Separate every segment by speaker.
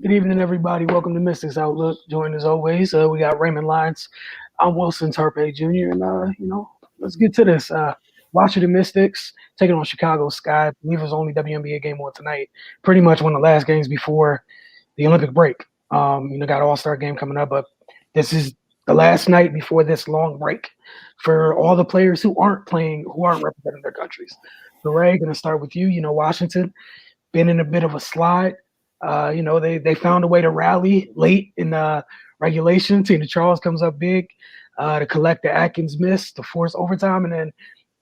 Speaker 1: Good evening, everybody. Welcome to Mystics Outlook. Joined as always, we got Raymond Lyons. I'm Wilson Tarpe Jr. And let's get to this. Washington Mystics taking on Chicago Sky. I believe it was only WNBA game on tonight. Pretty much one of the last games before the Olympic break. Got All-Star game coming up, but this is the last night before this long break for all the players who aren't playing, who aren't representing their countries. So Ray, going to start with you. Washington been in a bit of a slide. They found a way to rally late in regulation. Tina Charles comes up big to collect the Atkins miss to force overtime, and then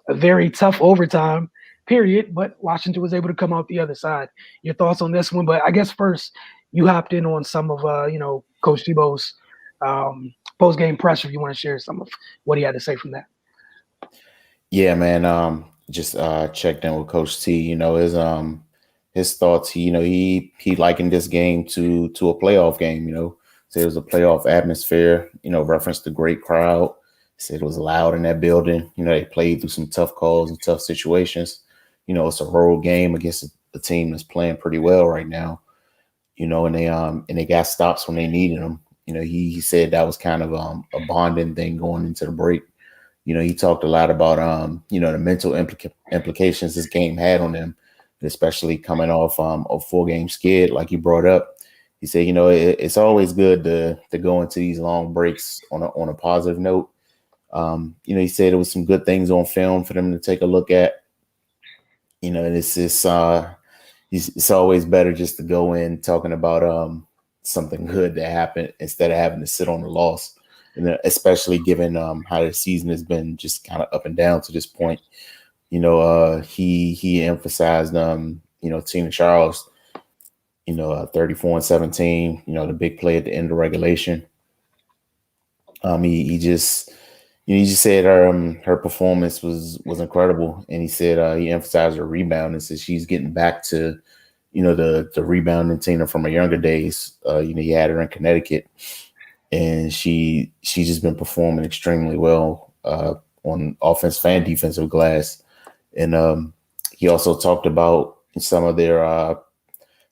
Speaker 1: a very tough overtime period. But Washington was able to come out the other side. Your thoughts on this one? But I guess first you hopped in on some of Coach Tebow's post game pressure. If you want to share some of what he had to say from that.
Speaker 2: Yeah, man. Just checked in with Coach T. His thoughts. He likened this game to a playoff game. Said it was a playoff atmosphere. Referenced the great crowd. Said it was loud in that building. They played through some tough calls and tough situations. It's a road game against a team that's playing pretty well right now. And they got stops when they needed them. He said that was kind of a bonding thing going into the break. He talked a lot about the mental implications this game had on them, especially coming off a 4-game skid, like you brought up. He said, it's always good to go into these long breaks on a positive note. He said there was some good things on film for them to take a look at. And it's always better just to go in talking about something good that happened instead of having to sit on the loss. And especially given how the season has been just kind of up and down to this point. He emphasized, Tina Charles, 34-17, the big play at the end of regulation. He just said her performance was incredible. And he said he emphasized her rebound and said she's getting back to, the rebounding Tina from her younger days. He had her in Connecticut and she's just been performing extremely well on offensive and defensive glass. And he also talked about some of their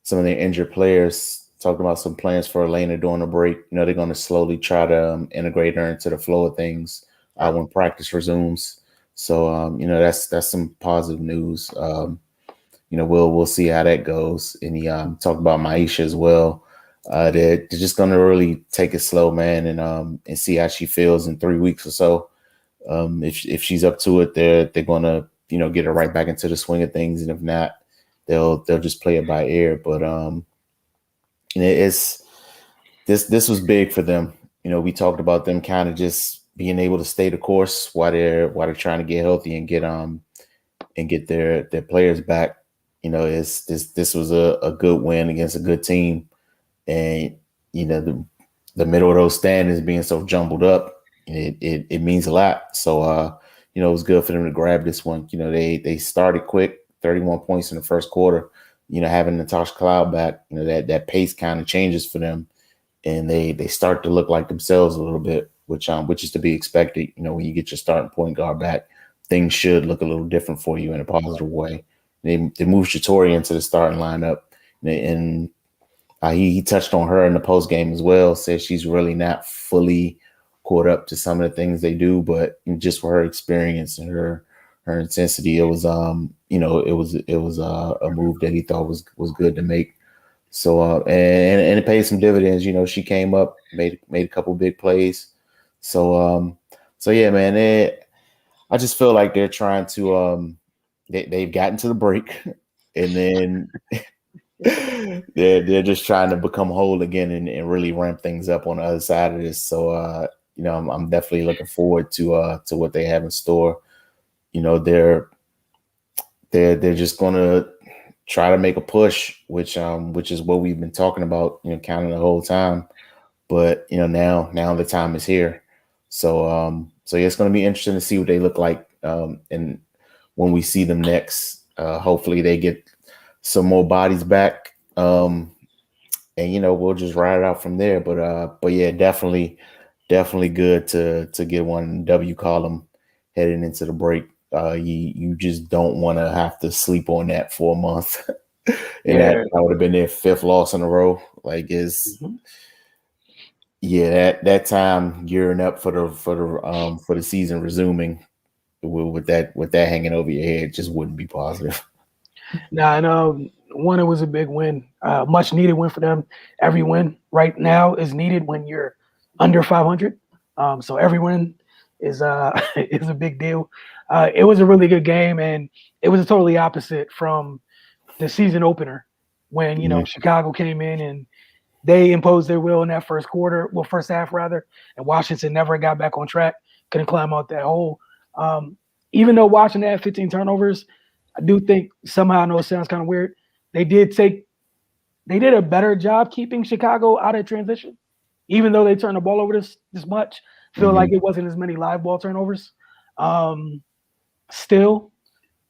Speaker 2: injured players, talked about some plans for Elena during the break. They're going to slowly try to integrate her into the flow of things when practice resumes. So, that's some positive news. We'll see how that goes. And he talked about Maisha as well. They're just going to really take it slow, man, and see how she feels in 3 weeks or so. If she's up to it, they're going to get her right back into the swing of things, and if not, they'll just play it by ear. But it's this was big for them. We talked about them kind of just being able to stay the course while they're trying to get healthy and get their players back. This was a good win against a good team, and the middle of those standings being so jumbled up, it means a lot. So it was good for them to grab this one. They started quick, 31 points in the first quarter. Having Natasha Cloud back, that pace kind of changes for them, and they start to look like themselves a little bit, which is to be expected. When you get your starting point guard back, things should look a little different for you in a positive way. They moved Shatori into the starting lineup, and he touched on her in the post game as well. Said she's really not fully caught up to some of the things they do, but just for her experience and her intensity, it was it was a move that he thought was good to make. So and it paid some dividends. She came up, made a couple big plays. So yeah, man. I just feel like they're trying to they've gotten to the break, and then they're just trying to become whole again and really ramp things up on the other side of this. So I'm definitely looking forward to what they have in store. They're just gonna try to make a push, which is what we've been talking about, kind of the whole time. But now the time is here. So yeah, it's gonna be interesting to see what they look like. And when we see them next, hopefully they get some more bodies back. And we'll just ride it out from there. But yeah, definitely good to get one W column heading into the break. You just don't want to have to sleep on that for a month. And that would have been their 5th loss in a row. Like it's
Speaker 1: Mhm.
Speaker 2: that time gearing up for the season resuming with that hanging over your head just wouldn't be positive.
Speaker 1: Now, I know one, it was a big win, much needed win for them. Every win right now is needed when you're under 500. So every win is is a big deal. It was a really good game, and it was totally opposite from the season opener when
Speaker 2: Mhm.
Speaker 1: Chicago came in and they imposed their will in that first quarter, well, first half rather, and Washington never got back on track, couldn't climb out that hole. Um, Even though Washington had 15 turnovers, I do think somehow, I know it sounds kind of weird, they did a better job keeping Chicago out of transition, even though they turned the ball over this much. Feel like
Speaker 2: Mhm.
Speaker 1: it wasn't as many live ball turnovers. Um, Still,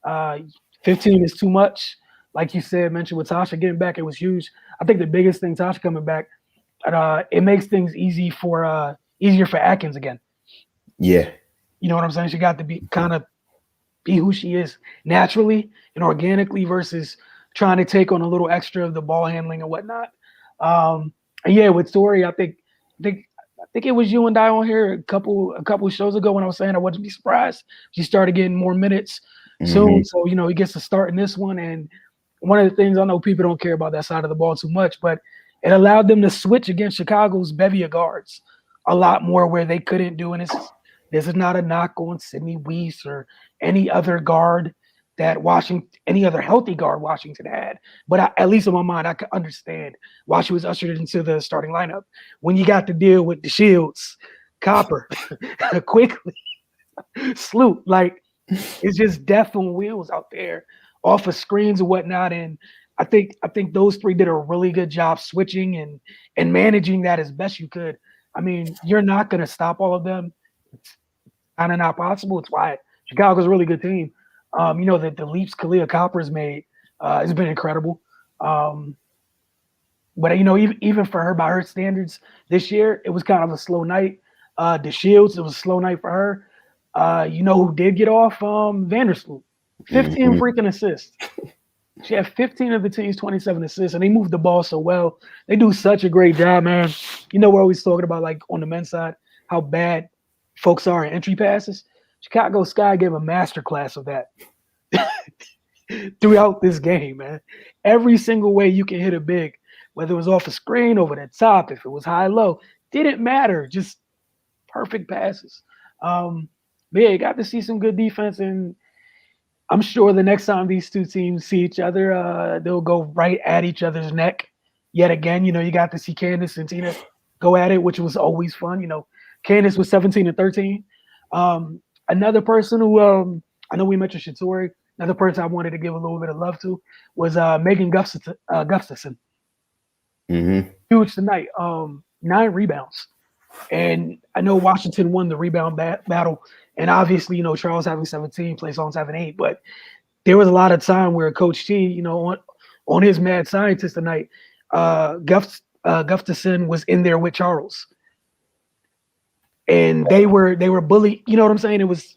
Speaker 1: uh, 15 is too much. Like you said, mentioned with Tasha getting back, it was huge. I think the biggest thing, Tasha coming back, it makes things easier for Atkins again.
Speaker 2: Yeah.
Speaker 1: You know what I'm saying? She got to be who she is naturally and organically versus trying to take on a little extra of the ball handling and whatnot. And yeah, with Tori, I think it was you and I on here a couple shows ago when I was saying I wouldn't be surprised she started getting more minutes soon.
Speaker 2: Mhm.
Speaker 1: So he gets to start in this one. And one of the things, I know people don't care about that side of the ball too much, but it allowed them to switch against Chicago's bevy of guards a lot more where they couldn't do. And this is not a knock on Sidney Weiss or any other guard that any other healthy guard Washington had. But at least in my mind, I could understand why she was ushered into the starting lineup. When you got to deal with the Shields, Copper, quickly, Sloot, like it's just death on wheels out there, off of screens and whatnot. And I think those three did a really good job switching and managing that as best you could. I mean, you're not going to stop all of them. It's kind of not possible. It's why Chicago's a really good team. The leaps Kalia Copper's made has been incredible. Um, but even for her by her standards this year, it was kind of a slow night. The Shields, it was a slow night for her. Who did get off? Vandersloot, 15
Speaker 2: Mhm.
Speaker 1: freaking assists. She had 15 of the team's 27 assists, and they moved the ball so well. They do such a great job, man. We're always talking about, like, on the men's side, how bad folks are in entry passes. Chicago Sky gave a masterclass of that throughout this game, man. Every single way you can hit a big, whether it was off a screen, over the top, if it was high low, didn't matter. Just perfect passes. But yeah, you got to see some good defense, and I'm sure the next time these two teams see each other, they'll go right at each other's neck. Yet again, you got to see Candace and Tina go at it, which was always fun. Candace was 17 and 13. Another person who I know we mentioned Shatori. Another person I wanted to give a little bit of love to was Megan Gustafson.
Speaker 2: Mhm.
Speaker 1: Huge tonight. 9 rebounds. And I know Washington won the rebound battle. And obviously, Charles having 17, Play Songs having 8. But there was a lot of time where Coach T, on his mad scientist tonight, Gustafson was in there with Charles. And they were bullied. You know what I'm saying? It was,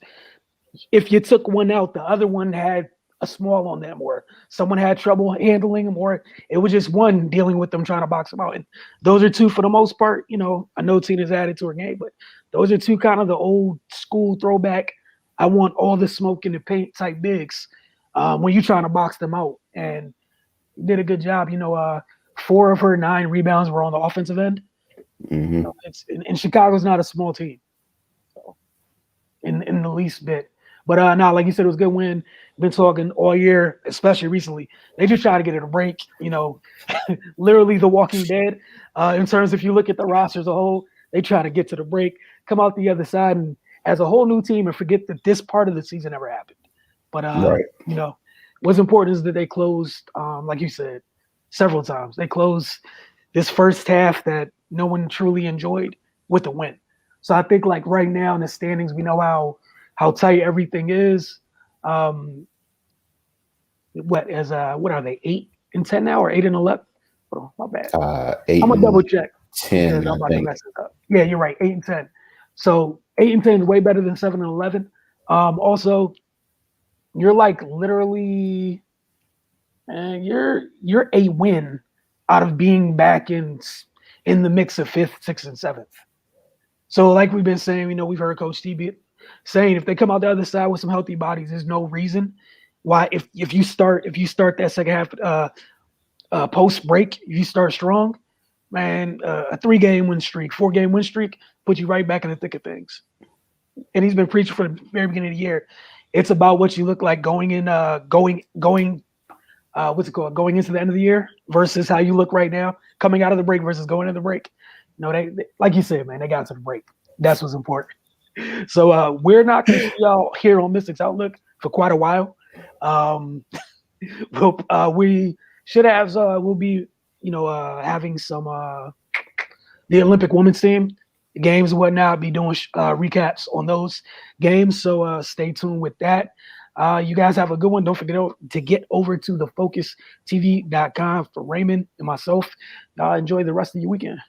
Speaker 1: if you took one out, the other one had a small on them, or someone had trouble handling them, or it was just one dealing with them trying to box them out. And those are two, for the most part, I know Tina's added to her game, but those are two kind of the old school throwback. I want all the smoke in the paint type bigs when you're trying to box them out. And did a good job. 4 of her 9 rebounds were on the offensive end.
Speaker 2: Mhm.
Speaker 1: And Chicago's not a small team, so in the least bit. But no, like you said, it was a good win. Been talking all year, especially recently. They just try to get it a break. Literally The Walking Dead. In terms, if you look at the roster as a whole, they try to get to the break, come out the other side, and as a whole new team, and forget that this part of the season ever happened. But
Speaker 2: Right.
Speaker 1: what's important is that they closed, like you said, several times. They closed this first half that no one truly enjoyed with a win. So I think, like, right now in the standings, we know how tight everything is. What are they, 8-10 now, or 8-11? Oh, my bad.
Speaker 2: 8
Speaker 1: I'm gonna double
Speaker 2: and
Speaker 1: check because
Speaker 2: 10,
Speaker 1: I'm
Speaker 2: I
Speaker 1: about to
Speaker 2: think.
Speaker 1: mess it up. Yeah, you're right. 8-10. So 8-10 is way better than 7-11. Also, you're like literally, you're a win out of being back in the mix of 5th, 6th, and 7th. So like we've been saying, we've heard Coach T saying if they come out the other side with some healthy bodies, there's no reason why if you start that second half post break, if you start strong, man, a 3-game win streak, 4-game win streak put you right back in the thick of things. And he's been preaching for the very beginning of the year. It's about what you look like going into the end of the year versus how you look right now, coming out of the break versus going into the break. They like you said, man, they got to the break. That's what's important. So we're not going to see y'all here on Mystics Outlook for quite a while. We should have. We'll be, having some the Olympic women's team games and whatnot. Be doing recaps on those games. So stay tuned with that. You guys have a good one. Don't forget to get over to thefocustv.com for Raymond and myself. Enjoy the rest of your weekend.